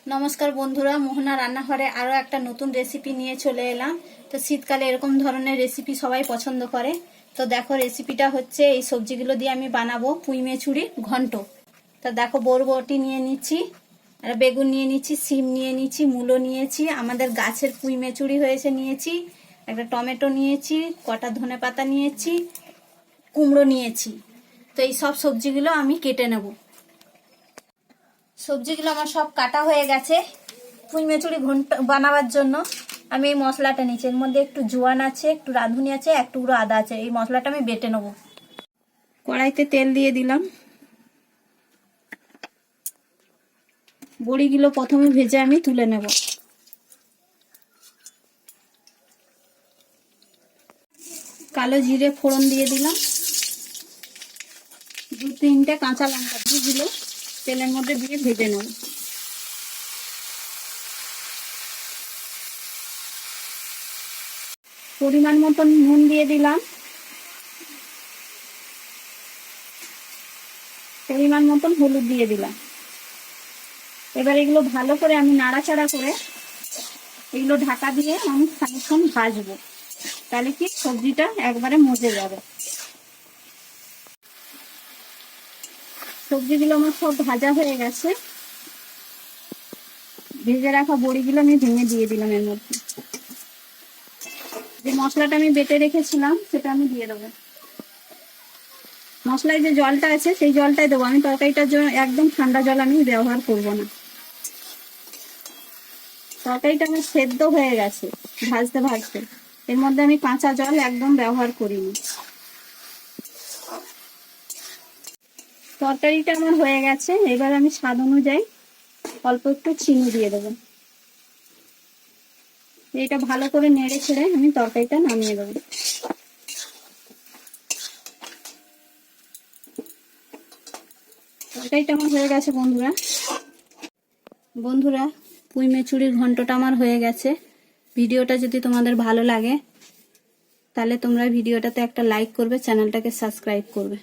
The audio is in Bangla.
নমস্কার বন্ধুরা, মোহনা রান্নাঘরে আরো একটা নতুন রেসিপি নিয়ে চলে এলাম। তো শীতকালে এরকম ধরনের রেসিপি সবাই পছন্দ করে। তো দেখো, রেসিপিটা হচ্ছে এই সবজিগুলো দিয়ে আমি বানাবো পুঁই মেচুরি ঘন্ট। তো দেখো, বরবটি নিয়ে নিচ্ছি, আর বেগুন নিয়ে নিচ্ছি, সিম নিয়ে নিচ্ছি, মূলো নিয়েছি, আমাদের গাছের পুঁই মেচুরি হয়েছে নিয়েছি, একটা টমেটো নিয়েছি, কটা ধনেপাতা নিয়েছি, কুমড়ো নিয়েছি। তো এই সব সবজিগুলো আমি কেটে নেব। সবজিগুলো আমার সব কাটা হয়ে গেছে। পুঁই মেচুরি ঘন্ট বানাবার জন্য আমি এই মশলাটা নিচ্ছি। এর মধ্যে একটু জোয়ান আছে, একটু রাঁধুনি আছে, এক টুকরো আদা আছে। এই মশলাটা আমি বেটে নেব। কড়াইতে তেল দিয়ে দিলাম। বড়িগুলো প্রথমে ভেজে আমি তুলে নেব। কালো জিরে ফোড়ন দিয়ে দিলাম। 2-3টে কাঁচা লঙ্কা দিয়ে তেলের মধ্যে দিয়ে ভেজে নেব। পরিমাণ মতন নুন দিয়ে দিলাম, পরিমাণ মতন হলুদ দিয়ে দিলাম। এবার এগুলো ভালো করে আমি নাড়াচাড়া করে এগুলো ঢাকা দিয়ে আমি খানিকক্ষণ ভাজবো। তাহলে কি সবজিটা একবারে মজে যাবে। সবজিগুলো আমার সব ভাজা হয়ে গেছে। ভেজে রাখা বড়িগুলো আমি ভেঙে দিয়ে দিলাম। এর মধ্যে যে মশলাটা আমি বেটে রেখেছিলাম সেটা আমি দিয়ে দেবো। মশলায় যে জলটা আছে সেই জলটাই দেবো। আমি তরকারিটার জন্য একদম ঠান্ডা জল আমি ব্যবহার করব না। তরকারিটা আমার সেদ্ধ হয়ে গেছে ভাজতে ভাজতে। এর মধ্যে আমি কাঁচা জল একদম ব্যবহার করিনি। তরকারিটা আমার হয়ে গেছে। এবার আমি স্বাদ অনুযায়ী অল্প একটু চিনি দিয়ে দেবো। এটা ভালো করে নেড়ে ছেড়ে আমি তরকারিটা নামিয়ে দেবো। তরকারিটা আমার হয়ে গেছে বন্ধুরা। পুঁই মেচুরির ঘন্টটা আমার হয়ে গেছে। ভিডিওটা যদি তোমাদের ভালো লাগে তাহলে তোমরা ভিডিওটাতে একটা লাইক করবে, চ্যানেলটাকে সাবস্ক্রাইব করবে।